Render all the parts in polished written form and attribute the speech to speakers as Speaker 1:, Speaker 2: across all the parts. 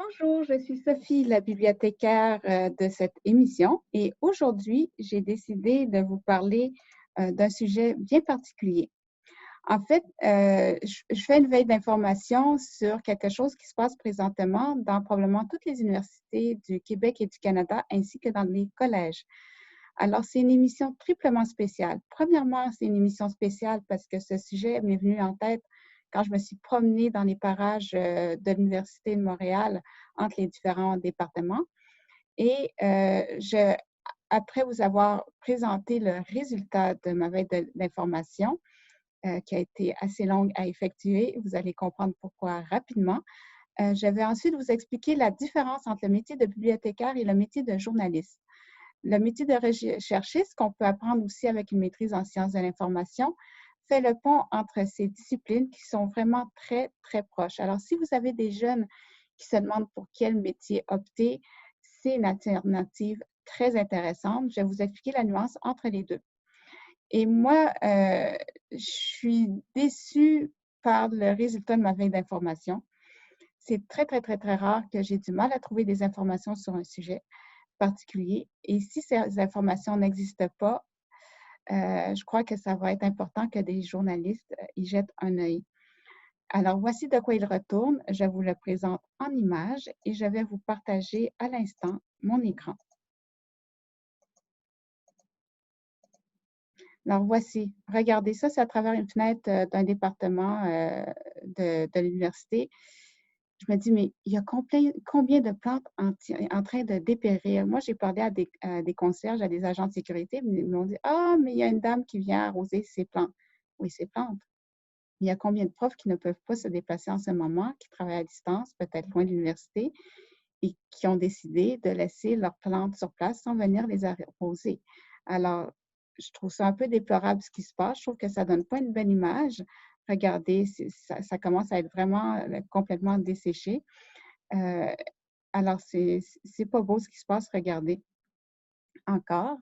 Speaker 1: Bonjour, je suis Sophie, la bibliothécaire de cette émission et aujourd'hui, j'ai décidé de vous parler d'un sujet bien particulier. En fait, je fais une veille d'information sur quelque chose qui se passe présentement dans probablement toutes les universités du Québec et du Canada, ainsi que dans les collèges. Alors, c'est une émission triplement spéciale. Premièrement, c'est une émission spéciale parce que ce sujet m'est venu en tête quand je me suis promenée dans les parages de l'Université de Montréal entre les différents départements. Et après vous avoir présenté le résultat de ma veille d'information, qui a été assez longue à effectuer, vous allez comprendre pourquoi rapidement. Je vais ensuite vous expliquer la différence entre le métier de bibliothécaire et le métier de journaliste. Le métier de recherchiste, qu'on peut apprendre aussi avec une maîtrise en sciences de l'information, fait le pont entre ces disciplines qui sont vraiment très, très proches. Alors, si vous avez des jeunes qui se demandent pour quel métier opter, c'est une alternative très intéressante. Je vais vous expliquer la nuance entre les deux. Et moi, je suis déçue par le résultat de ma veille d'information. C'est très, très, très, très rare que j'ai du mal à trouver des informations sur un sujet particulier. Et si ces informations n'existent pas, je crois que ça va être important que des journalistes y jettent un œil. Alors, voici de quoi il retourne. Je vous le présente en images et je vais vous partager à l'instant mon écran. Alors, voici. Regardez ça, c'est à travers une fenêtre d'un département de l'université. Je me dis, mais il y a combien de plantes en train de dépérir? Moi, j'ai parlé à des concierges, à des agents de sécurité, ils m'ont dit, ah, mais il y a une dame qui vient arroser ses plantes. Oui, ses plantes. Il y a combien de profs qui ne peuvent pas se déplacer en ce moment, qui travaillent à distance, peut-être loin de l'université, et qui ont décidé de laisser leurs plantes sur place sans venir les arroser. Alors, je trouve ça un peu déplorable ce qui se passe. Je trouve que ça ne donne pas une belle image. Regardez, ça commence à être vraiment complètement desséché. Euh, alors, c'est pas beau ce qui se passe. Regardez encore.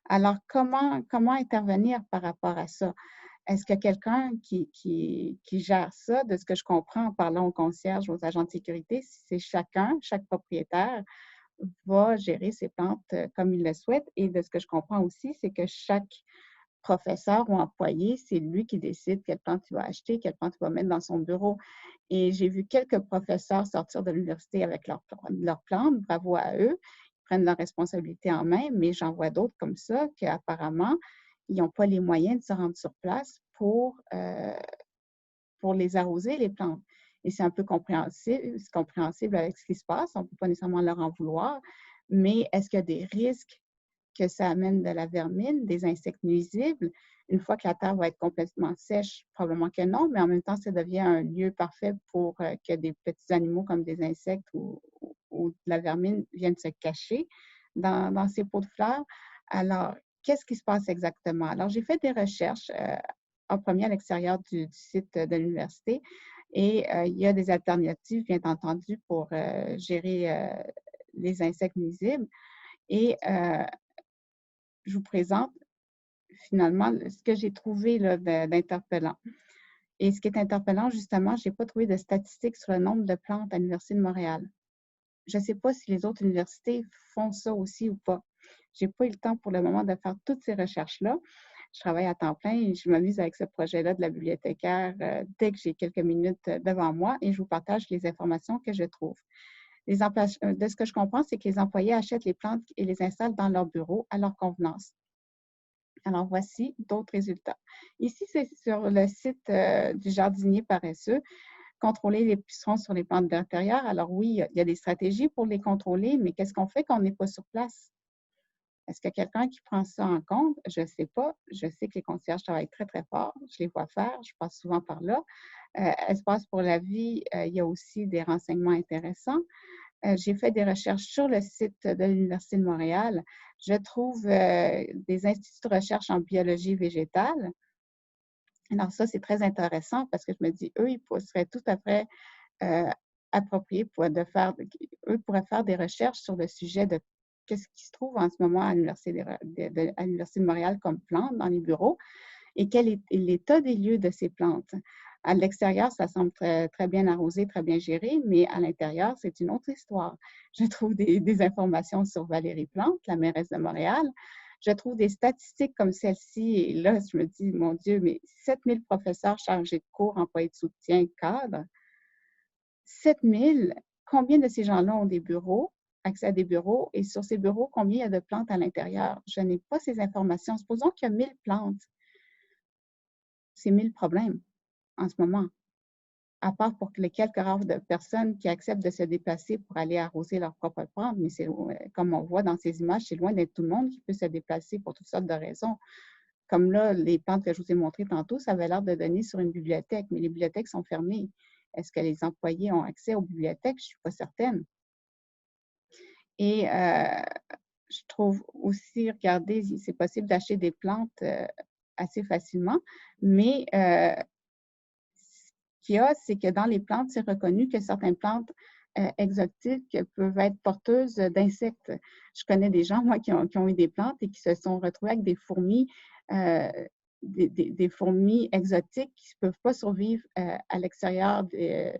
Speaker 1: Alors, comment intervenir par rapport à ça? Est-ce qu'il y a quelqu'un qui gère ça? De ce que je comprends en parlant aux concierges, aux agents de sécurité, c'est chaque propriétaire va gérer ses plantes comme il le souhaite. Et de ce que je comprends aussi, c'est que chaque professeur ou employé, c'est lui qui décide quelle plante il va acheter, quelle plante il va mettre dans son bureau. Et j'ai vu quelques professeurs sortir de l'université avec leurs plantes. Bravo à eux. Ils prennent leurs responsabilités en main, mais j'en vois d'autres comme ça qu'apparemment, ils n'ont pas les moyens de se rendre sur place pour les arroser, les plantes. Et c'est un peu compréhensible avec ce qui se passe. On ne peut pas nécessairement leur en vouloir. Mais est-ce qu'il y a des risques que ça amène de la vermine, des insectes nuisibles? Une fois que la terre va être complètement sèche, probablement que non, mais en même temps, ça devient un lieu parfait pour que des petits animaux comme des insectes ou de la vermine viennent se cacher dans ces pots de fleurs. Alors, qu'est-ce qui se passe exactement? Alors, j'ai fait des recherches en premier à l'extérieur du site de l'université et il y a des alternatives, bien entendu, pour gérer les insectes nuisibles. Et je vous présente finalement ce que j'ai trouvé là, d'interpellant. Et ce qui est interpellant, justement, je n'ai pas trouvé de statistiques sur le nombre de plantes à l'Université de Montréal. Je ne sais pas si les autres universités font ça aussi ou pas. Je n'ai pas eu le temps pour le moment de faire toutes ces recherches-là. Je travaille à temps plein et je m'amuse avec ce projet-là de la bibliothécaire dès que j'ai quelques minutes devant moi et je vous partage les informations que je trouve. De ce que je comprends, c'est que les employés achètent les plantes et les installent dans leur bureau à leur convenance. Alors, voici d'autres résultats. Ici, c'est sur le site du jardinier paresseux, contrôler les pucerons sur les plantes d'intérieur. Alors oui, il y a des stratégies pour les contrôler, mais qu'est-ce qu'on fait quand on n'est pas sur place? Est-ce qu'il y a quelqu'un qui prend ça en compte? Je ne sais pas. Je sais que les concierges travaillent très, très fort. Je les vois faire. Je passe souvent par là. Espace pour la vie, il y a aussi des renseignements intéressants. J'ai fait des recherches sur le site de l'Université de Montréal. Je trouve des instituts de recherche en biologie végétale. Alors ça, c'est très intéressant parce que je me dis, eux, ils seraient tout à fait euh, appropriés eux pourraient faire des recherches sur le sujet de qu'est-ce qui se trouve en ce moment à l'Université de Montréal comme plantes dans les bureaux et quel est l'état des lieux de ces plantes. À l'extérieur, ça semble très, très bien arrosé, très bien géré, mais à l'intérieur, c'est une autre histoire. Je trouve des informations sur Valérie Plante, la mairesse de Montréal. Je trouve des statistiques comme celle-ci, et là, je me dis, mon Dieu, mais 7000 professeurs chargés de cours, employés de soutien, cadres, 7000, combien de ces gens-là ont des bureaux, accès à des bureaux, et sur ces bureaux, combien il y a de plantes à l'intérieur? Je n'ai pas ces informations. Supposons qu'il y a 1000 plantes. C'est 1000 problèmes en ce moment, à part pour les quelques rares de personnes qui acceptent de se déplacer pour aller arroser leurs propres plantes. Mais c'est, comme on voit dans ces images, c'est loin d'être tout le monde qui peut se déplacer pour toutes sortes de raisons. Comme là, les plantes que je vous ai montrées tantôt, ça avait l'air de donner sur une bibliothèque, mais les bibliothèques sont fermées. Est-ce que les employés ont accès aux bibliothèques? Je ne suis pas certaine. Et je trouve aussi, regardez, c'est possible d'acheter des plantes assez facilement, mais ce qu'il y a, c'est que dans les plantes, c'est reconnu que certaines plantes exotiques peuvent être porteuses d'insectes. Je connais des gens, moi, qui ont eu des plantes et qui se sont retrouvés avec des fourmis, euh, des fourmis exotiques qui ne peuvent pas survivre à l'extérieur des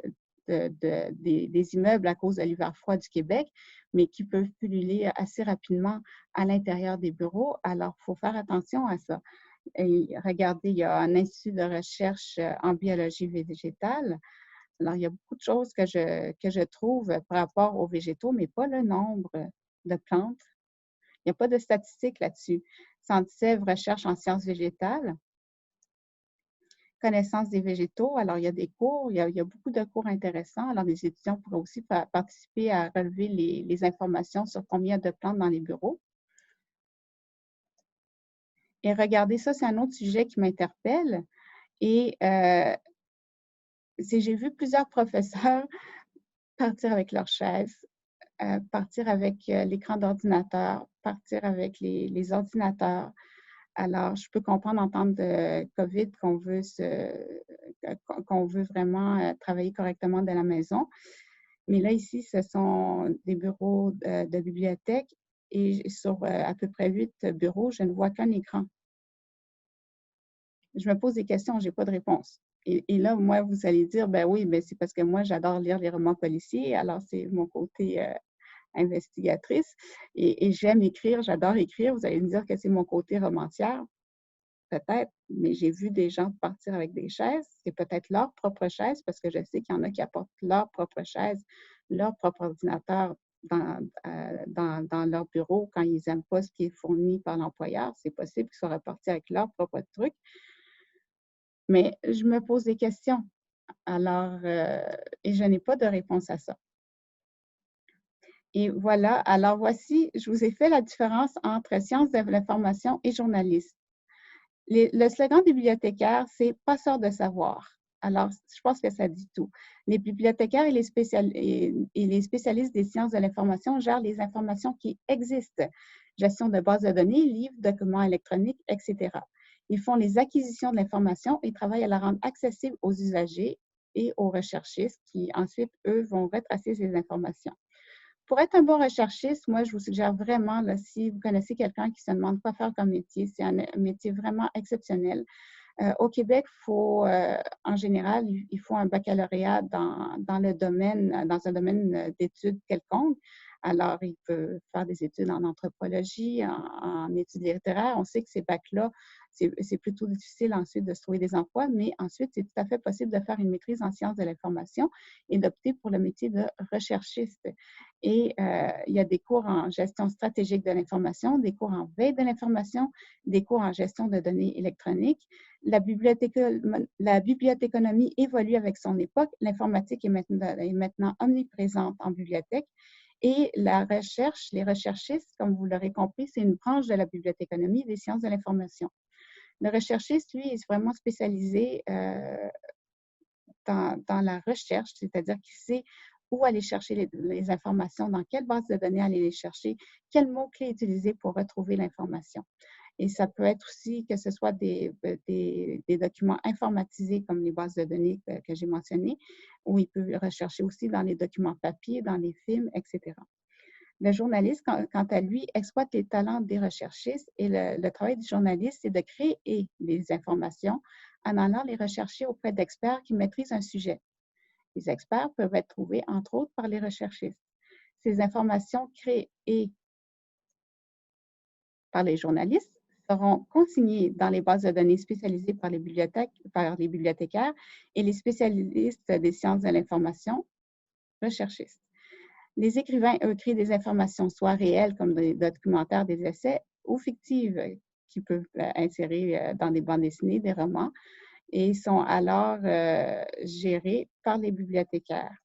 Speaker 1: immeubles à cause de l'hiver froid du Québec, mais qui peuvent pulluler assez rapidement à l'intérieur des bureaux. Alors, il faut faire attention à ça. Et regardez, il y a un institut de recherche en biologie végétale. Alors, il y a beaucoup de choses que je trouve par rapport aux végétaux, mais pas le nombre de plantes. Il n'y a pas de statistiques là-dessus. Centre recherche en sciences végétales, connaissance des végétaux. Alors, il y a des cours, il y a beaucoup de cours intéressants. Alors, les étudiants pourraient aussi participer à relever les informations sur combien de plantes dans les bureaux. Et regardez, ça, c'est un autre sujet qui m'interpelle. Et j'ai vu plusieurs professeurs partir avec leur chaise, partir avec l'écran d'ordinateur, partir avec les ordinateurs. Alors, je peux comprendre en temps de COVID qu'on veut vraiment travailler correctement de la maison. Mais là, ici, ce sont des bureaux de bibliothèque et sur à peu près 8 bureaux, je ne vois qu'un écran. Je me pose des questions, je n'ai pas de réponse. Et là, moi, vous allez dire, ben oui, ben c'est parce que moi, j'adore lire les romans policiers, alors c'est mon côté investigatrice. Et j'aime écrire, j'adore écrire. Vous allez me dire que c'est mon côté romancière, peut-être, mais j'ai vu des gens partir avec des chaises. C'est peut-être leur propre chaise, parce que je sais qu'il y en a qui apportent leur propre chaise, leur propre ordinateur dans leur bureau quand ils n'aiment pas ce qui est fourni par l'employeur. C'est possible qu'ils soient repartis avec leur propre truc. Mais je me pose des questions. Alors, et je n'ai pas de réponse à ça. Et voilà, alors voici, je vous ai fait la différence entre sciences de l'information et journalisme. Le slogan des bibliothécaires, c'est « passeurs de savoir ». Alors, je pense que ça dit tout. Les bibliothécaires et les spécialistes des sciences de l'information gèrent les informations qui existent, gestion de bases de données, livres, documents électroniques, etc. Ils font les acquisitions de l'information et travaillent à la rendre accessible aux usagers et aux recherchistes qui, ensuite, eux, vont retracer ces informations. Pour être un bon recherchiste, moi, je vous suggère vraiment, là, si vous connaissez quelqu'un qui se demande quoi faire comme métier, c'est un métier vraiment exceptionnel. Au Québec, en général, il faut un baccalauréat dans un domaine d'études quelconque. Alors, il peut faire des études en anthropologie, en études littéraires. On sait que ces bacs-là, c'est plutôt difficile ensuite de se trouver des emplois, mais ensuite, c'est tout à fait possible de faire une maîtrise en sciences de l'information et d'opter pour le métier de recherchiste. Et il y a des cours en gestion stratégique de l'information, des cours en veille de l'information, des cours en gestion de données électroniques. La bibliothéconomie évolue avec son époque. L'informatique est maintenant omniprésente en bibliothèque. Et la recherche, les recherchistes, comme vous l'aurez compris, c'est une branche de la bibliothéconomie des sciences de l'information. Le recherchiste, lui, est vraiment spécialisé dans la recherche, c'est-à-dire qu'il sait où aller chercher les informations, dans quelle base de données aller les chercher, quels mots-clés utiliser pour retrouver l'information. Et ça peut être aussi que ce soit des documents informatisés comme les bases de données que j'ai mentionnées, ou il peut rechercher aussi dans les documents papier, dans les films, etc. Le journaliste, quant à lui, exploite les talents des recherchistes et le travail du journaliste, c'est de créer les informations en allant les rechercher auprès d'experts qui maîtrisent un sujet. Les experts peuvent être trouvés, entre autres, par les recherchistes. Ces informations créées par les journalistes seront consignées dans les bases de données spécialisées par les bibliothécaires et les spécialistes des sciences de l'information, recherchistes. Les écrivains, eux, créent des informations soit réelles comme des documentaires, des essais, ou fictives qui peuvent insérer dans des bandes dessinées, des romans, et sont alors gérés par les bibliothécaires.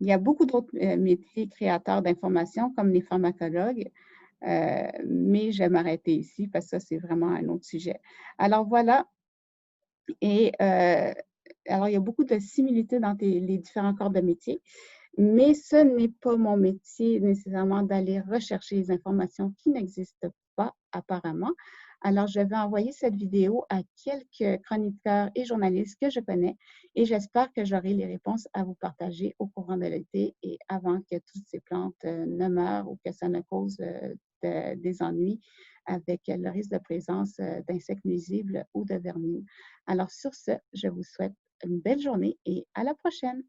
Speaker 1: Il y a beaucoup d'autres métiers créateurs d'informations comme les pharmacologues, mais je vais m'arrêter ici parce que ça, c'est vraiment un autre sujet. Alors voilà, et alors il y a beaucoup de similitudes entre les différents corps de métier, mais ce n'est pas mon métier nécessairement d'aller rechercher les informations qui n'existent pas apparemment. Alors, je vais envoyer cette vidéo à quelques chroniqueurs et journalistes que je connais et j'espère que j'aurai les réponses à vous partager au courant de l'été et avant que toutes ces plantes ne meurent ou que ça ne cause des ennuis avec le risque de présence d'insectes nuisibles ou de vermines. Alors, sur ce, je vous souhaite une belle journée et à la prochaine.